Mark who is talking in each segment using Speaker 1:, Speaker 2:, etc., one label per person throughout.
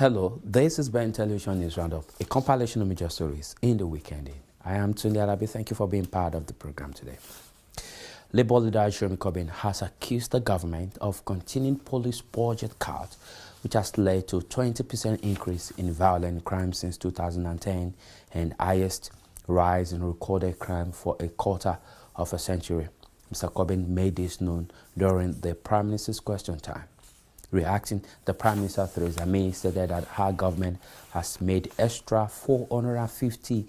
Speaker 1: Hello, this is Ben Television News Roundup, a compilation of major stories in the weekend. I am Tunde Alabi. Thank you for being part of the program today. Labour leader Jeremy Corbyn has accused the government of continuing police budget cuts, which has led to a 20% increase in violent crime since 2010 and highest rise in recorded crime for a quarter of a century. Mr. Corbyn made this known during the Prime Minister's question time. Reacting, the Prime Minister Theresa May stated that her government has made extra £450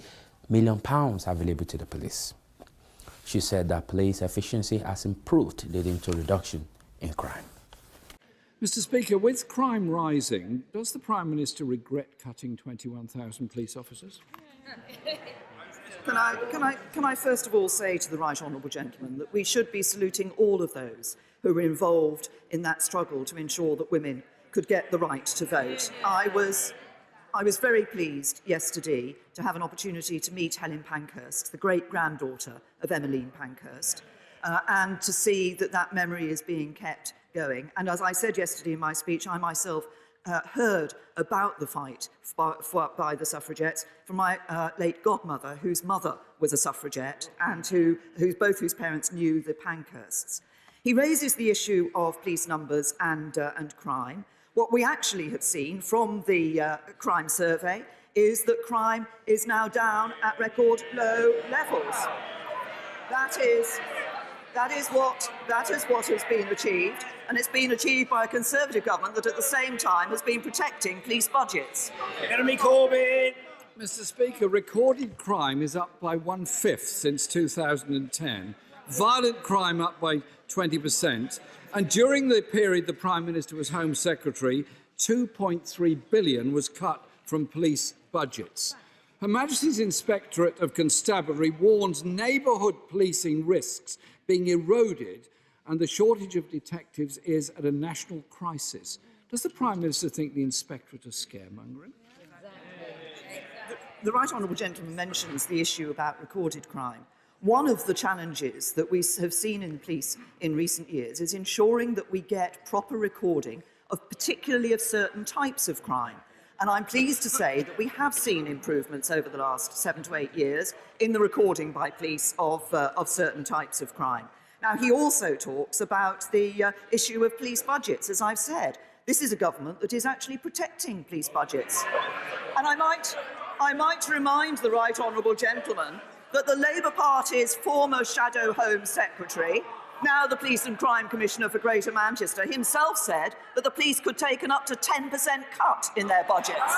Speaker 1: million available to the police. She said that police efficiency has improved, leading to reduction in crime.
Speaker 2: Mr. Speaker, with crime rising, does the Prime Minister regret cutting 21,000 police officers?
Speaker 3: Can I first of all say to the right honourable gentleman that we should be saluting all of those who were involved in that struggle to ensure that women could get the right to vote. I was very pleased yesterday to have an opportunity to meet Helen Pankhurst, the great-granddaughter of Emmeline Pankhurst, and to see that that memory is being kept going. And as I said yesterday in my speech, I myself heard about the fight by the suffragettes from my late godmother, whose mother was a suffragette and whose parents knew the Pankhursts. He raises the issue of police numbers and crime. What we actually have seen from the crime survey is that crime is now down at record low levels. That is what has been achieved, and it's been achieved by a Conservative government that at the same time has been protecting police budgets.
Speaker 4: Jeremy Corbyn.
Speaker 2: Mr. Speaker, recorded crime is up by 1/5 since 2010. Violent crime up by 20%. And during the period the Prime Minister was Home Secretary, £2.3 billion was cut from police budgets. Her Majesty's Inspectorate of Constabulary warns neighbourhood policing risks being eroded and the shortage of detectives is at a national crisis. Does the Prime Minister think the Inspectorate is scaremongering?
Speaker 3: The right honourable gentleman mentions the issue about recorded crime. One of the challenges that we have seen in police in recent years is ensuring that we get proper recording of particularly of certain types of crime. And I'm pleased to say that we have seen improvements over the last 7 to 8 years in the recording by police of certain types of crime. Now, he also talks about the issue of police budgets. As I've said, this is a government that is actually protecting police budgets. And I might remind the right honourable gentleman that the Labour Party's former Shadow Home Secretary, now the Police and Crime Commissioner for Greater Manchester, himself said that the police could take an up to 10% cut in their budgets.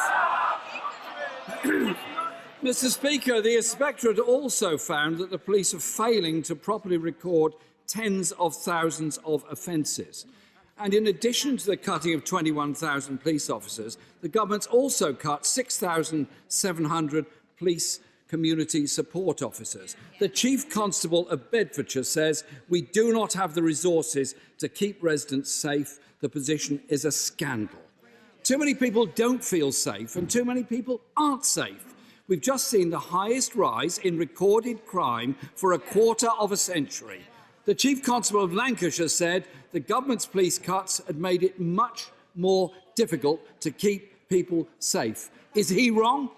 Speaker 2: Mr. Speaker, the Inspectorate also found that the police are failing to properly record tens of thousands of offences. And in addition to the cutting of 21,000 police officers, the government's also cut 6,700 police community support officers. The Chief Constable of Bedfordshire says we do not have the resources to keep residents safe. The position is a scandal. Too many people don't feel safe and too many people aren't safe. We've just seen the highest rise in recorded crime for a quarter of a century. The Chief Constable of Lancashire said the government's police cuts had made it much more difficult to keep people safe. Is he wrong?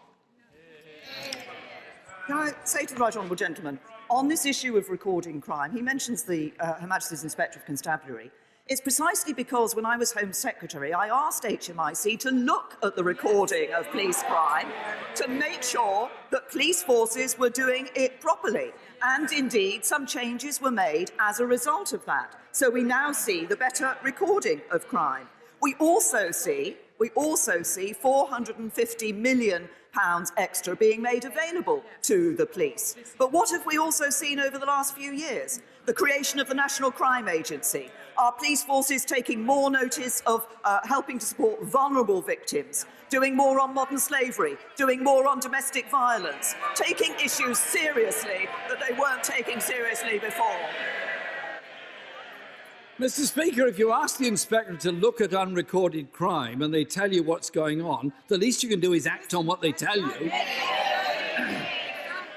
Speaker 3: Can I say to the right honourable gentleman, on this issue of recording crime, he mentions the Her Majesty's Inspector of Constabulary. It's precisely because when I was Home Secretary, I asked HMIC to look at the recording of police crime to make sure that police forces were doing it properly. And indeed, some changes were made as a result of that. So we now see the better recording of crime. We also see £450 million extra being made available to the police. But what have we also seen over the last few years? The creation of the National Crime Agency, our police forces taking more notice of helping to support vulnerable victims, doing more on modern slavery, doing more on domestic violence, taking issues seriously that they weren't taking seriously before.
Speaker 2: Mr. Speaker, if you ask the Inspector to look at unrecorded crime and they tell you what's going on, the least you can do is act on what they tell you.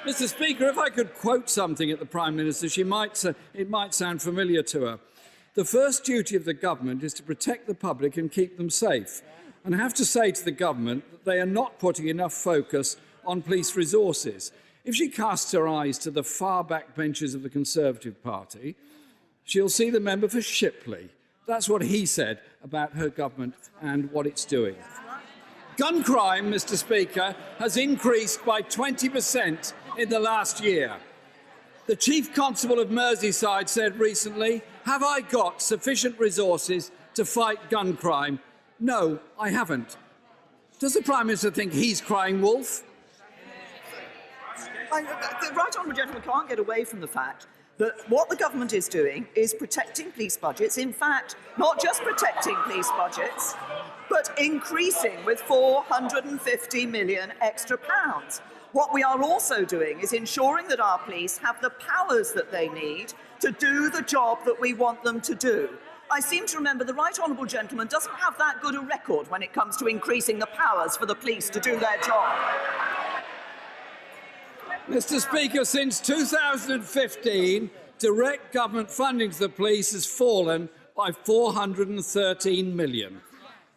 Speaker 2: Mr. Speaker, if I could quote something at the Prime Minister, it might sound familiar to her. The first duty of the government is to protect the public and keep them safe. And I have to say to the government that they are not putting enough focus on police resources. If she casts her eyes to the far back benches of the Conservative Party, she'll see the member for Shipley. That's what he said about her government and what it's doing. Gun crime, Mr. Speaker, has increased by 20% in the last year. The Chief Constable of Merseyside said recently, "Have I got sufficient resources to fight gun crime?" No, I haven't. Does the Prime Minister think he's crying wolf?
Speaker 3: The right honourable gentleman can't get away from the fact that what the government is doing is protecting police budgets. In fact, not just protecting police budgets, but increasing with 450 million extra pounds. What we are also doing is ensuring that our police have the powers that they need to do the job that we want them to do. I seem to remember the right honourable gentleman doesn't have that good a record when it comes to increasing the powers for the police to do their job.
Speaker 2: Mr. Speaker, since 2015, direct government funding to the police has fallen by 413 million.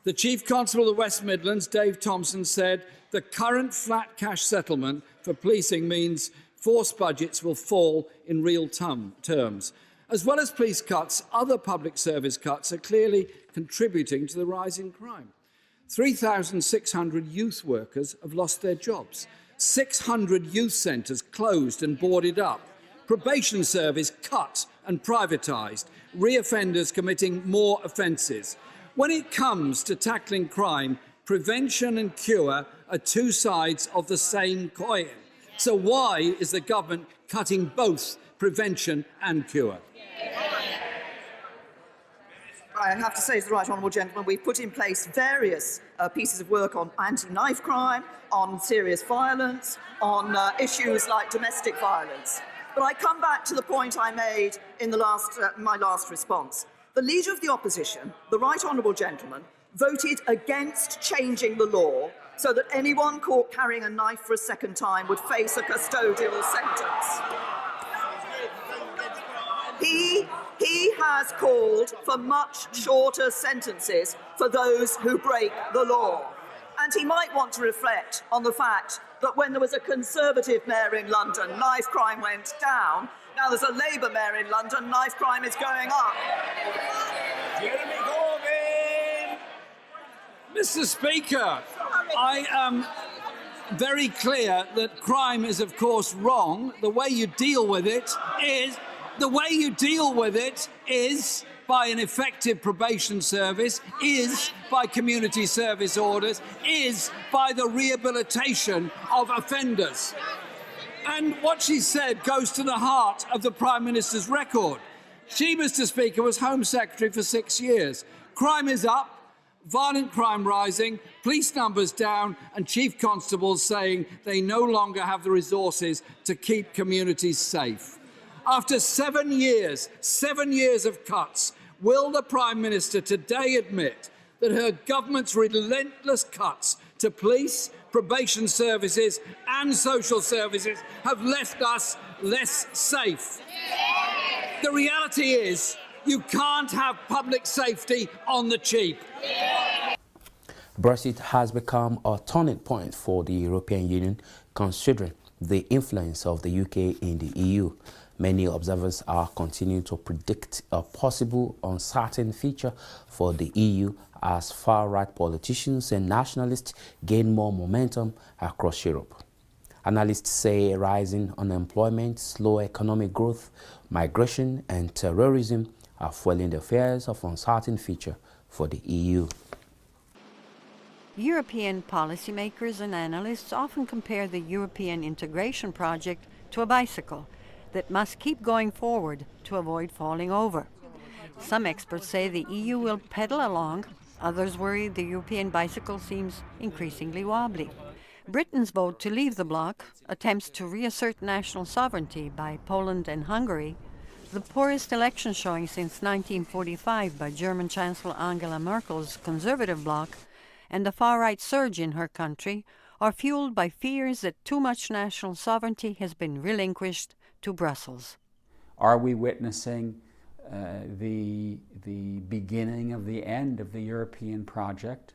Speaker 2: The Chief Constable of the West Midlands, Dave Thompson, said the current flat cash settlement for policing means force budgets will fall in real terms. As well as police cuts, other public service cuts are clearly contributing to the rise in crime. 3,600 youth workers have lost their jobs. 600 youth centres closed and boarded up. Probation service cut and privatised. Reoffenders committing more offences. When it comes to tackling crime, prevention and cure are two sides of the same coin. So why is the government cutting both prevention and cure?
Speaker 3: I have to say to the right honourable gentleman, we've put in place various pieces of work on anti-knife crime, on serious violence, on issues like domestic violence. But I come back to the point I made in my last response. The Leader of the Opposition, the right honourable gentleman, voted against changing the law so that anyone caught carrying a knife for a second time would face a custodial sentence. He has called for much shorter sentences for those who break the law. And he might want to reflect on the fact that when there was a Conservative mayor in London, knife crime went down. Now there's a Labour mayor in London, knife crime is going up.
Speaker 2: Jeremy Corbyn! Mr. Speaker, I am very clear that crime is, of course, wrong. The way you deal with it is by an effective probation service, is by community service orders, is by the rehabilitation of offenders. And what she said goes to the heart of the Prime Minister's record. She, Mr. Speaker, was Home Secretary for 6 years. Crime is up, violent crime rising, police numbers down, and chief constables saying they no longer have the resources to keep communities safe. After 7 years of cuts, will the Prime Minister today admit that her government's relentless cuts to police, probation services and social services have left us less safe? The reality is you can't have public safety on the cheap.
Speaker 1: Brexit has become a turning point for the European Union, considering the influence of the UK in the EU. Many observers are continuing to predict a possible uncertain future for the EU as far-right politicians and nationalists gain more momentum across Europe. Analysts say rising unemployment, slow economic growth, migration and terrorism are fueling the fears of uncertain future for the EU.
Speaker 4: European policymakers and analysts often compare the European integration project to a bicycle that must keep going forward to avoid falling over. Some experts say the EU will pedal along. Others worry the European bicycle seems increasingly wobbly. Britain's vote to leave the bloc, attempts to reassert national sovereignty by Poland and Hungary, the poorest election showing since 1945 by German Chancellor Angela Merkel's conservative bloc, and the far-right surge in her country are fueled by fears that too much national sovereignty has been relinquished to Brussels.
Speaker 5: Are we witnessing the beginning of the end of the European project?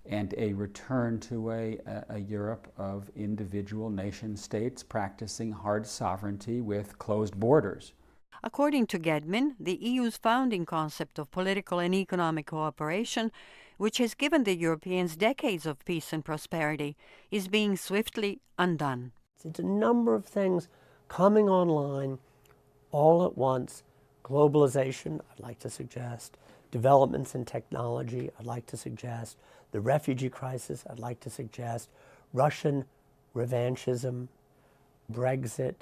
Speaker 5: and a return to a Europe of individual nation states practicing hard sovereignty with closed borders.
Speaker 4: According to Gedmin, the EU's founding concept of political and economic cooperation, which has given the Europeans decades of peace and prosperity, is being swiftly undone.
Speaker 6: It's a number of things coming online all at once. Globalization, I'd like to suggest. Developments in technology, I'd like to suggest. The refugee crisis, I'd like to suggest. Russian revanchism, Brexit,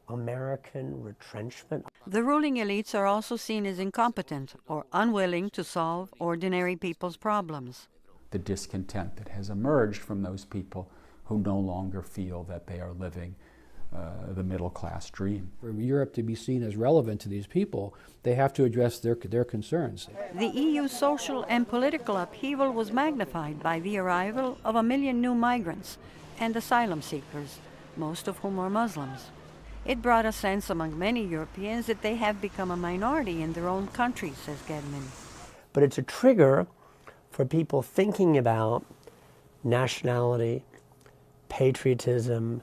Speaker 6: American retrenchment.
Speaker 4: The ruling elites are also seen as incompetent or unwilling to solve ordinary people's problems.
Speaker 5: The discontent that has emerged from those people who no longer feel that they are living the middle-class dream.
Speaker 7: For Europe to be seen as relevant to these people, they have to address their concerns.
Speaker 4: The EU's social and political upheaval was magnified by the arrival of 1 million new migrants and asylum seekers, most of whom are Muslims. It brought a sense among many Europeans that they have become a minority in their own country, says Gedmin.
Speaker 6: But it's a trigger for people thinking about nationality, patriotism,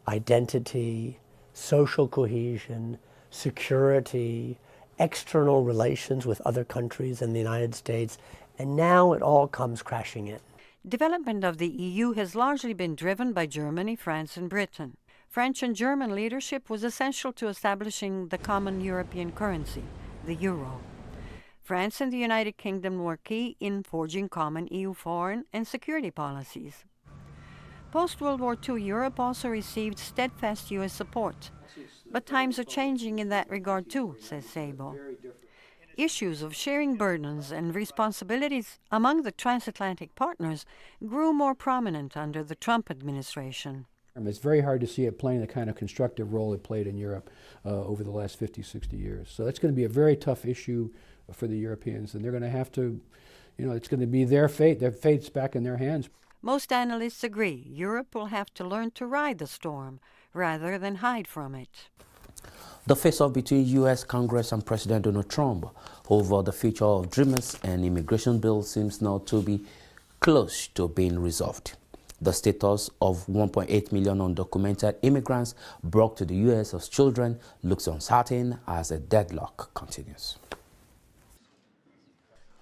Speaker 6: identity, social cohesion, security, external relations with other countries and the United States, and now it all comes crashing in.
Speaker 4: Development of the EU has largely been driven by Germany, France, and Britain. French and German leadership was essential to establishing the common European currency, the euro. France and the United Kingdom were key in forging common EU foreign and security policies. Post-World War II Europe also received steadfast U.S. support. But times are changing in that regard too, says Sabo. Issues of sharing burdens and responsibilities among the transatlantic partners grew more prominent under the Trump administration.
Speaker 7: It's very hard to see it playing the kind of constructive role it played in Europe over the last 50, 60 years. So that's going to be a very tough issue for the Europeans, and they're going to have to, it's going to be their fate. Their fate's back in their hands.
Speaker 4: Most analysts agree Europe will have to learn to ride the storm rather than hide from it.
Speaker 1: The face-off between U.S. Congress and President Donald Trump over the future of Dreamers and immigration bill seems now to be close to being resolved. The status of 1.8 million undocumented immigrants brought to the U.S. as children looks uncertain as the deadlock continues.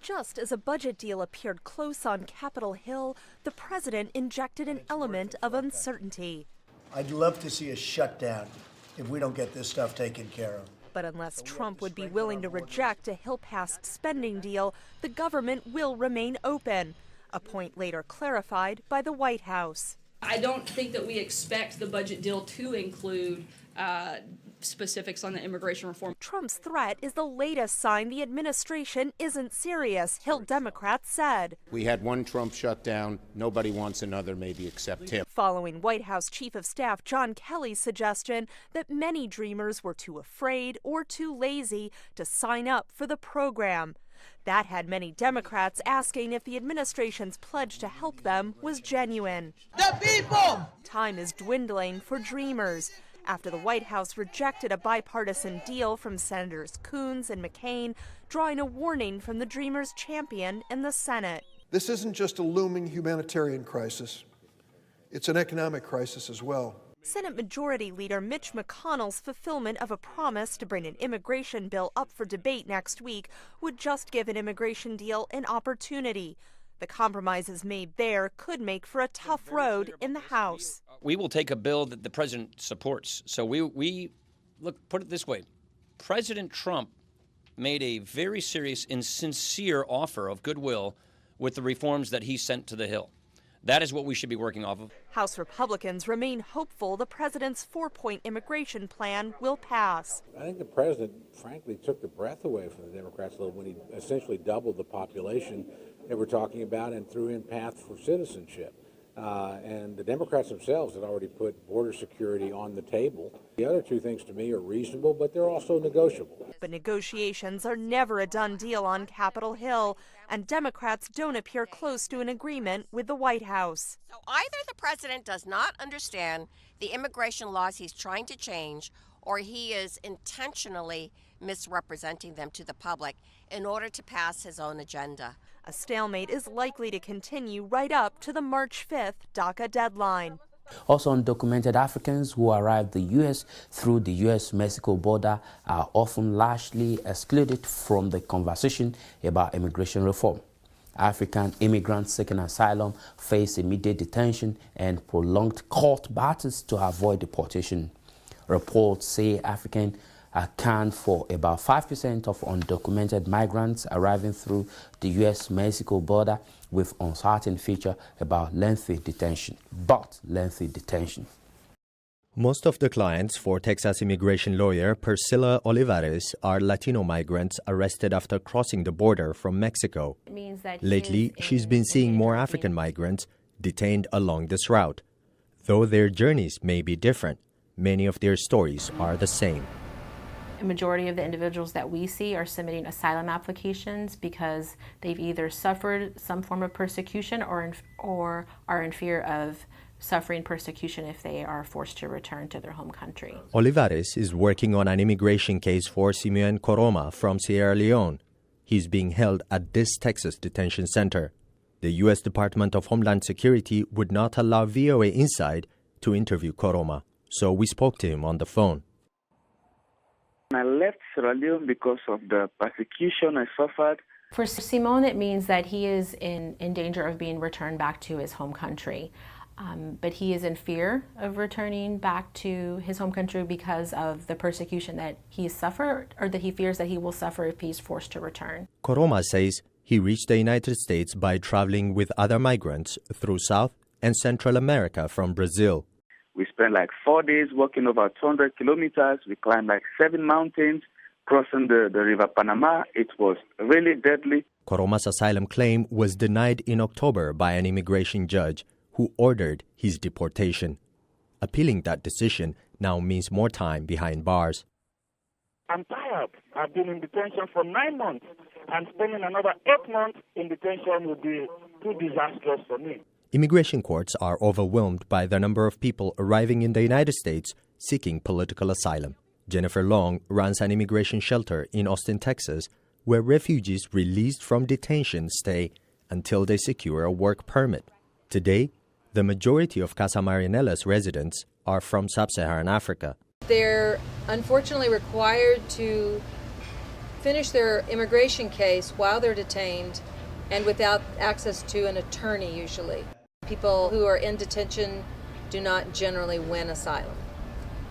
Speaker 8: Just as a budget deal appeared close on Capitol Hill, the president injected an element of uncertainty.
Speaker 9: I'd love to see a shutdown if we don't get this stuff taken care of.
Speaker 8: But unless Trump would be willing to reject a Hill-passed spending deal, the government will remain open, a point later clarified by the White House.
Speaker 10: I don't think that we expect the budget deal to include specifics on the immigration reform.
Speaker 8: Trump's threat is the latest sign the administration isn't serious, Hill Democrats said.
Speaker 11: We had one Trump shutdown. Nobody wants another, maybe except him.
Speaker 8: Following White House Chief of Staff John Kelly's suggestion that many Dreamers were too afraid or too lazy to sign up for the program. That had many Democrats asking if the administration's pledge to help them was genuine.
Speaker 12: The people!
Speaker 8: Time is dwindling for Dreamers. After the White House rejected a bipartisan deal from Senators Coons and McCain, drawing a warning from the Dreamers' champion in the Senate.
Speaker 12: This isn't just a looming humanitarian crisis. It's an economic crisis as well.
Speaker 8: Senate Majority Leader Mitch McConnell's fulfillment of a promise to bring an immigration bill up for debate next week would just give an immigration deal an opportunity. The compromises made there could make for a tough road in the House.
Speaker 13: We will take a bill that the president supports. So we look, put it this way. President Trump made a very serious and sincere offer of goodwill with the reforms that he sent to the Hill. That is what we should be working off of.
Speaker 8: House Republicans remain hopeful the president's 4-point immigration plan will pass.
Speaker 14: I think the president, frankly, took the breath away from the Democrats a little when he essentially doubled the population that we're talking about and threw in path for citizenship. And the Democrats themselves had already put border security on the table. The other two things to me are reasonable, but they're also negotiable.
Speaker 8: But negotiations are never a done deal on Capitol Hill, and Democrats don't appear close to an agreement with the White House.
Speaker 15: So either the president does not understand the immigration laws he's trying to change, or he is intentionally misrepresenting them to the public in order to pass his own agenda.
Speaker 8: A stalemate is likely to continue right up to the March 5th DACA deadline.
Speaker 1: Also, undocumented Africans who arrive the U.S. through the U.S.-Mexico border are often largely excluded from the conversation about immigration reform. African immigrants seeking asylum face immediate detention and prolonged court battles to avoid deportation. Reports say Africans account for about 5% of undocumented migrants arriving through the U.S.-Mexico border, with uncertain future about lengthy detention.
Speaker 16: Most of the clients for Texas immigration lawyer Priscilla Olivares are Latino migrants arrested after crossing the border from Mexico. Lately, she's been seeing more African migrants detained along this route. Though their journeys may be different, many of their stories are the same.
Speaker 17: A majority of the individuals that we see are submitting asylum applications because they've either suffered some form of persecution or are in fear of suffering persecution if they are forced to return to their home country.
Speaker 16: Olivares is working on an immigration case for Simeon Koroma from Sierra Leone. He's being held at this Texas detention center. The U.S. Department of Homeland Security would not allow VOA Inside to interview Koroma, so we spoke to him on the phone.
Speaker 18: I left Sierra Leone because of the persecution I suffered.
Speaker 17: For Simone, it means that he is in danger of being returned back to his home country. But he is in fear of returning back to his home country because of the persecution that he suffered, or that he fears that he will suffer if he's forced to return.
Speaker 16: Koroma says he reached the United States by traveling with other migrants through South and Central America from Brazil.
Speaker 18: We spent like 4 days walking over 200 kilometers. We climbed like 7 mountains, crossing the River Panama. It was really deadly.
Speaker 16: Koroma's asylum claim was denied in October by an immigration judge who ordered his deportation. Appealing that decision now means more time behind bars.
Speaker 18: I'm tired. I've been in detention for 9 months, and spending another 8 months in detention would be too disastrous for me.
Speaker 16: Immigration courts are overwhelmed by the number of people arriving in the United States seeking political asylum. Jennifer Long runs an immigration shelter in Austin, Texas, where refugees released from detention stay until they secure a work permit. Today, the majority of Casa Marinella's residents are from sub-Saharan Africa.
Speaker 19: They're unfortunately required to finish their immigration case while they're detained and without access to an attorney usually. People who are in detention do not generally win asylum.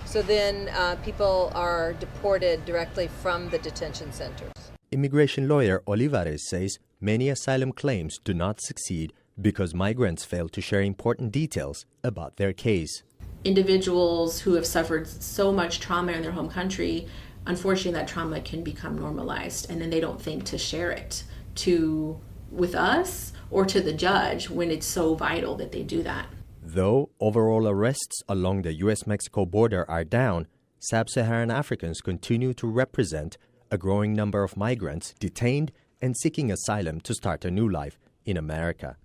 Speaker 19: So then people are deported directly from the detention centers.
Speaker 16: Immigration lawyer Olivares says many asylum claims do not succeed because migrants fail to share important details about their case.
Speaker 17: Individuals who have suffered so much trauma in their home country, unfortunately that trauma can become normalized, and then they don't think to share it with us or to the judge when it's so vital that they do that.
Speaker 16: Though overall arrests along the U.S.-Mexico border are down, sub-Saharan Africans continue to represent a growing number of migrants detained and seeking asylum to start a new life in America.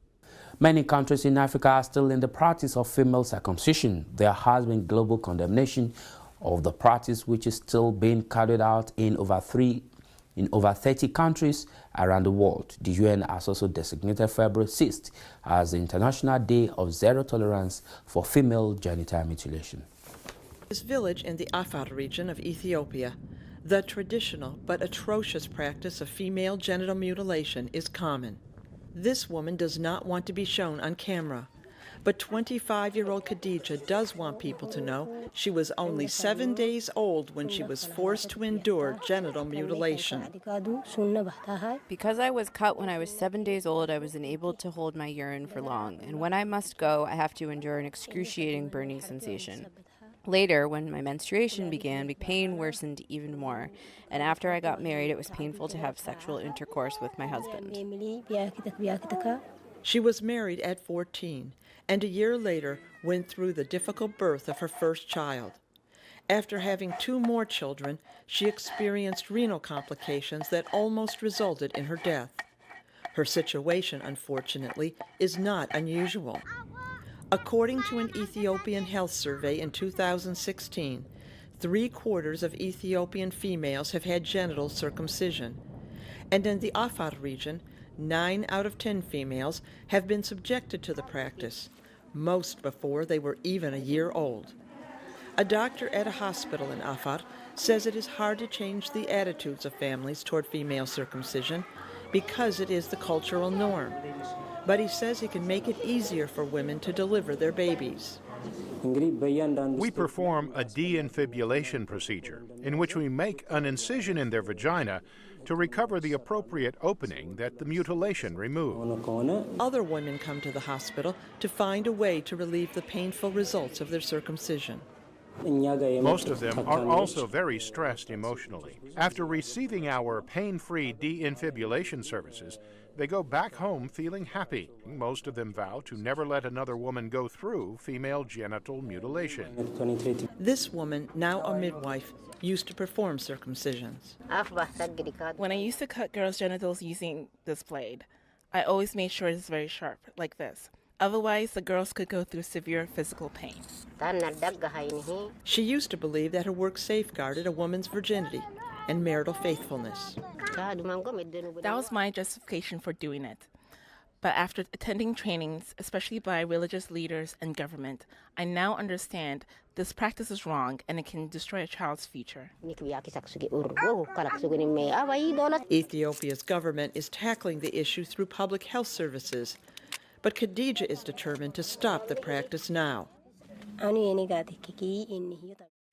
Speaker 1: Many countries in Africa are still in the practice of female circumcision. There has been global condemnation of the practice, which is still being carried out in over 30 countries around the world. The UN has also designated February 6th as the International Day of Zero Tolerance for Female Genital Mutilation.
Speaker 20: This village in the Afar region of Ethiopia, the traditional but atrocious practice of female genital mutilation is common. This woman does not want to be shown on camera, but 25-year-old Khadija does want people to know she was only 7 days old when she was forced to endure genital mutilation.
Speaker 21: Because I was cut when I was 7 days old, I was unable to hold my urine for long, and when I must go, I have to endure an excruciating burning sensation. Later, when my menstruation began, the pain worsened even more, and after I got married, it was painful to have sexual intercourse with my husband.
Speaker 20: She was married at 14, and a year later went through the difficult birth of her first child. After having 2 more children, she experienced renal complications that almost resulted in her death. Her situation, unfortunately, is not unusual. According to an Ethiopian health survey in 2016, 3/4 of Ethiopian females have had genital circumcision. And in the Afar region, 9 out of 10 females have been subjected to the practice, most before they were even a year old. A doctor at a hospital in Afar says it is hard to change the attitudes of families toward female circumcision because it is the cultural norm. But he says he can make it easier for women to deliver their babies.
Speaker 11: We perform a de-infibulation procedure in which we make an incision in their vagina to recover the appropriate opening that the mutilation removed.
Speaker 20: Other women come to the hospital to find a way to relieve the painful results of their circumcision.
Speaker 11: Most of them are also very stressed emotionally. After receiving our pain-free de-infibulation services, they go back home feeling happy. Most of them vow to never let another woman go through female genital mutilation.
Speaker 20: This woman, now a midwife, used to perform circumcisions.
Speaker 3: When I used to cut girls' genitals using this blade, I always made sure it's very sharp, like this. Otherwise, the girls could go through severe physical pain.
Speaker 20: She used to believe that her work safeguarded a woman's virginity and marital faithfulness.
Speaker 3: That was my justification for doing it. But after attending trainings, especially by religious leaders and government, I now understand this practice is wrong and it can destroy a child's future.
Speaker 20: Ethiopia's government is tackling the issue through public health services, but Khadija is determined to stop the practice now.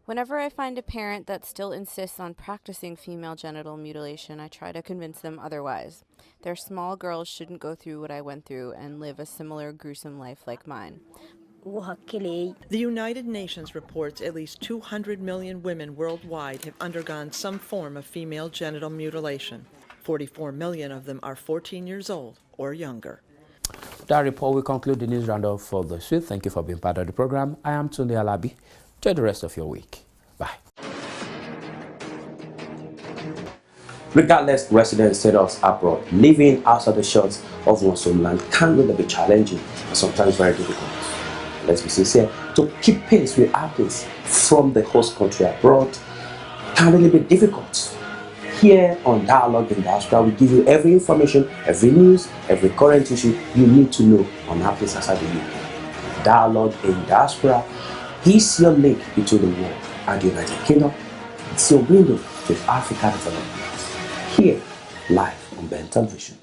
Speaker 21: Whenever I find a parent that still insists on practicing female genital mutilation, I try to convince them otherwise. Their small girls shouldn't go through what I went through and live a similar gruesome life like mine.
Speaker 20: The United Nations reports at least 200 million women worldwide have undergone some form of female genital mutilation. 44 million of them are 14 years old or younger.
Speaker 1: That report will conclude the news roundup for this week. Thank you for being part of the program. I am Tunde Alabi. Enjoy the rest of your week. Bye.
Speaker 22: Regardless resident status abroad, living outside the shores of one's homeland can really be challenging and sometimes very difficult. Let's be sincere, to keep pace with updates from the host country abroad can really be difficult. Here on Dialogue in Diaspora, we give you every information, every news, every current issue you need to know on updates outside the UK. Dialogue in Diaspora is your link between the world and the United Kingdom. It's your window to Africa development. Here, live on Ben Television.